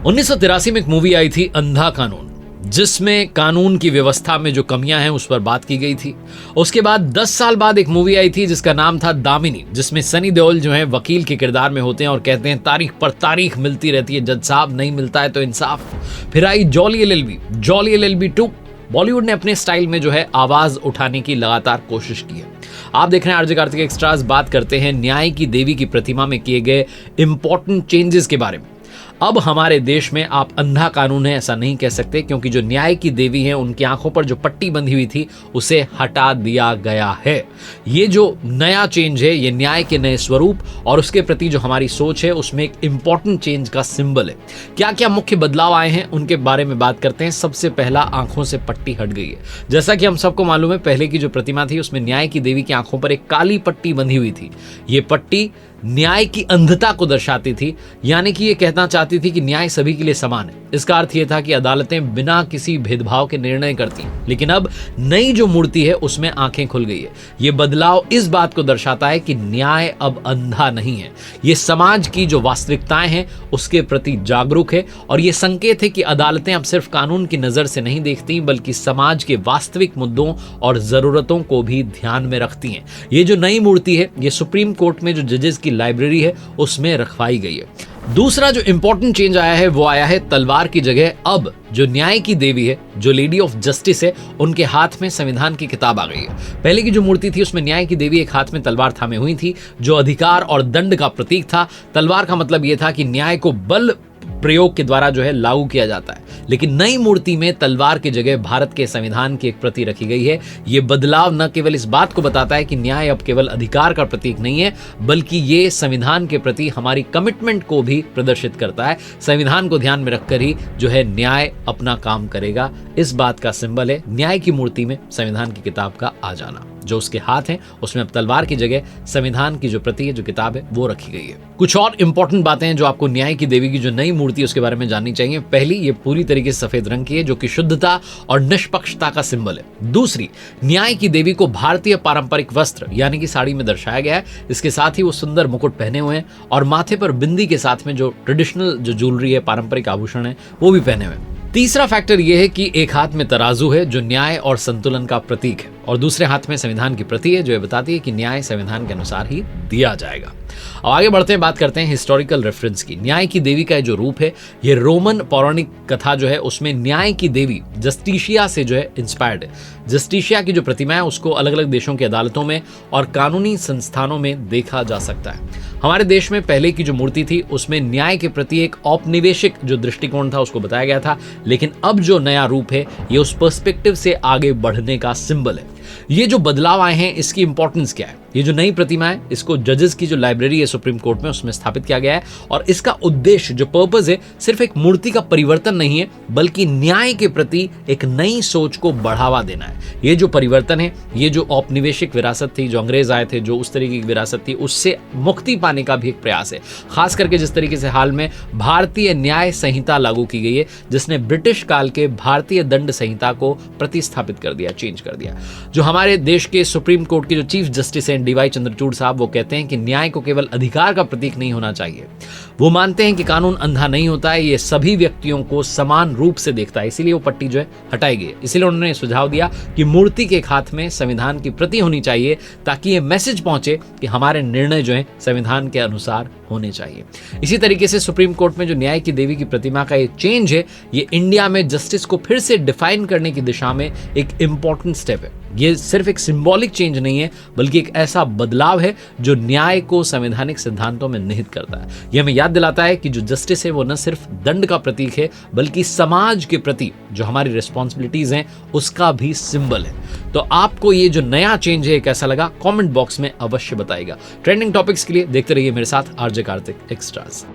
1983 में एक मूवी आई थी अंधा कानून, जिसमें कानून की व्यवस्था में जो कमियां हैं उस पर बात की गई थी। उसके बाद 10 साल बाद एक मूवी आई थी जिसका नाम था दामिनी, जिसमें सनी देओल जो है वकील के किरदार में होते हैं और कहते हैं तारीख पर तारीख मिलती रहती है, जज साहब नहीं मिलता है तो इंसाफ। फिर आई जॉली एलएलबी 2। बॉलीवुड ने अपने स्टाइल में जो है आवाज उठाने की लगातार कोशिश की है। आप देख रहे हैं आरजे कार्तिक एक्स्ट्रास, बात करते हैं न्याय की देवी की प्रतिमा में किए गए इंपॉर्टेंट चेंजेस के बारे में। अब हमारे देश में आप अंधा कानून है ऐसा नहीं कह सकते, क्योंकि जो न्याय की देवी है उनकी आंखों पर जो पट्टी बंधी हुई थी उसे हटा दिया गया है। ये जो नया चेंज है, ये न्याय के नए स्वरूप और उसके प्रति जो हमारी सोच है उसमें एक इंपॉर्टेंट चेंज का सिंबल है। क्या क्या मुख्य बदलाव आए हैं उनके बारे में बात करते हैं। सबसे पहला, आंखों से पट्टी हट गई है। जैसा कि हम सबको मालूम है, पहले की जो प्रतिमा थी उसमें न्याय की देवी की आंखों पर एक काली पट्टी बंधी हुई थी। ये पट्टी न्याय की अंधता को दर्शाती थी, यानी कि ये कहना चाहती थी कि न्याय सभी के लिए समान है। इसका अर्थ ये था कि अदालतें बिना किसी भेदभाव के निर्णय करती हैं। लेकिन अब नई जो मूर्ति है उसमें आंखें खुल गई है। ये बदलाव इस बात को दर्शाता है कि न्याय अब अंधा नहीं है, ये समाज की जो वास्तविकताएं हैं उसके प्रति जागरूक है। और ये संकेत है कि अदालतें अब सिर्फ कानून की नजर से नहीं देखती, बल्कि समाज के वास्तविक मुद्दों और जरूरतों को भी ध्यान में रखती हैं। ये जो नई मूर्ति है ये सुप्रीम कोर्ट में जो जजेस की लाइब्रेरी है उसमें रखवाई गई है। दूसरा जो इंपॉर्टेंट चेंज आया है वो आया है तलवार की जगह अब जो न्याय की देवी है, जो लेडी ऑफ जस्टिस है, उनके हाथ में संविधान की किताब आ गई है। पहले की जो मूर्ति थी उसमें न्याय की देवी एक हाथ में तलवार थामे हुई थी, जो अधिकार और दंड का प्रतीक था। तलवार का मतलब यह था कि न्याय को बल प्रयोग के द्वारा जो है लागू किया जाता है। लेकिन नई मूर्ति में तलवार की जगह भारत के संविधान की एक प्रति रखी गई है। यह बदलाव न केवल इस बात को बताता है कि न्याय अब केवल अधिकार का प्रतीक नहीं है, बल्कि ये संविधान के प्रति हमारी कमिटमेंट को भी प्रदर्शित करता है। संविधान को ध्यान में रखकर ही जो है न्याय अपना काम करेगा, इस बात का सिंबल है न्याय की मूर्ति में संविधान की किताब का आ जाना। जो उसके हाथ है उसमें अब तलवार की जगह संविधान की जो प्रति है, जो किताब है, वो रखी गई है। कुछ और इंपॉर्टेंट बातें हैं जो आपको न्याय की देवी की जो नई मूर्ति है उसके बारे में जाननी चाहिए। पहली, ये पूरी तरीके से सफेद रंग की है, जो कि शुद्धता और निष्पक्षता का सिंबल है। दूसरी, न्याय की देवी को भारतीय पारंपरिक वस्त्र यानी कि साड़ी में दर्शाया गया है। इसके साथ ही वो सुंदर मुकुट पहने हुए हैं और माथे पर बिंदी के साथ में जो ट्रेडिशनल जो ज्वेलरी है, पारंपरिक आभूषण है, वो भी पहने हुए हैं। तीसरा फैक्टर यह है कि एक हाथ में तराजू है जो न्याय और संतुलन का प्रतीक है, और दूसरे हाथ में संविधान की प्रति है जो ये बताती है कि न्याय संविधान के अनुसार ही दिया जाएगा। अब आगे बढ़ते हैं, बात करते हैं हिस्टोरिकल रेफरेंस की। न्याय की देवी का जो रूप है ये रोमन पौराणिक कथा जो है उसमें न्याय की देवी जस्टिशिया से जो है इंस्पायर्ड है। जस्टिशिया की जो प्रतिमा है उसको अलग अलग देशों की अदालतों में और कानूनी संस्थानों में देखा जा सकता है। हमारे देश में पहले की जो मूर्ति थी उसमें न्याय के प्रति एक औपनिवेशिक जो दृष्टिकोण था उसको बताया गया था, लेकिन अब जो नया रूप है ये उस पर्सपेक्टिव से आगे बढ़ने का सिंबल है। ये जो बदलाव आए हैं इसकी इंपॉर्टेंस क्या है? ये जो नई प्रतिमा है इसको जजेस की जो लाइब्रेरी है सुप्रीम कोर्ट में उसमें स्थापित किया गया है, और इसका उद्देश्य जो पर्पस है सिर्फ एक मूर्ति का परिवर्तन नहीं है, बल्कि न्याय के प्रति एक नई सोच को बढ़ावा देना है। ये जो परिवर्तन है, ये जो औपनिवेशिक विरासत थी, जो अंग्रेज आए थे, जो उस तरीके की विरासत थी, उससे मुक्ति पाने का भी एक प्रयास है। खास करके जिस तरीके से हाल में भारतीय न्याय संहिता लागू की गई है, जिसने ब्रिटिश काल के भारतीय दंड संहिता को प्रतिस्थापित कर दिया, चेंज कर दिया। जो हमारे देश के सुप्रीम कोर्ट के जो चीफ जस्टिस हैं डीवाई चंद्रचूड़ साहब, वो कहते हैं कि न्याय को केवल अधिकार का प्रतीक नहीं होना चाहिए। वो मानते हैं कि कानून अंधा नहीं होता है, ये सभी व्यक्तियों को समान रूप से देखता है। इसीलिए वो पट्टी जो है हटाई गई है। इसीलिए उन्होंने सुझाव दिया कि मूर्ति के एक हाथ में संविधान की प्रति होनी चाहिए, ताकि ये मैसेज पहुंचे कि हमारे निर्णय जो है संविधान के अनुसार होने चाहिए। इसी तरीके से सुप्रीम कोर्ट में जो न्याय की देवी की प्रतिमा का ये चेंज है, ये इंडिया में जस्टिस को फिर से डिफाइन करने की दिशा में एक इंपॉर्टेंट स्टेप है। ये सिर्फ एक सिंबॉलिक चेंज नहीं है, बल्कि एक ऐसा बदलाव है जो न्याय को संवैधानिक सिद्धांतों में निहित करता है। यह हमें याद दिलाता है कि जो जस्टिस है वो न सिर्फ दंड का प्रतीक है, बल्कि समाज के प्रति जो हमारी रिस्पॉन्सिबिलिटीज हैं उसका भी सिंबल है। तो आपको ये जो नया चेंज है कैसा लगा, कमेंट बॉक्स में अवश्य बताइएगा। ट्रेंडिंग टॉपिक्स के लिए देखते रहिए मेरे साथ आरजे कार्तिक एक्स्ट्रास।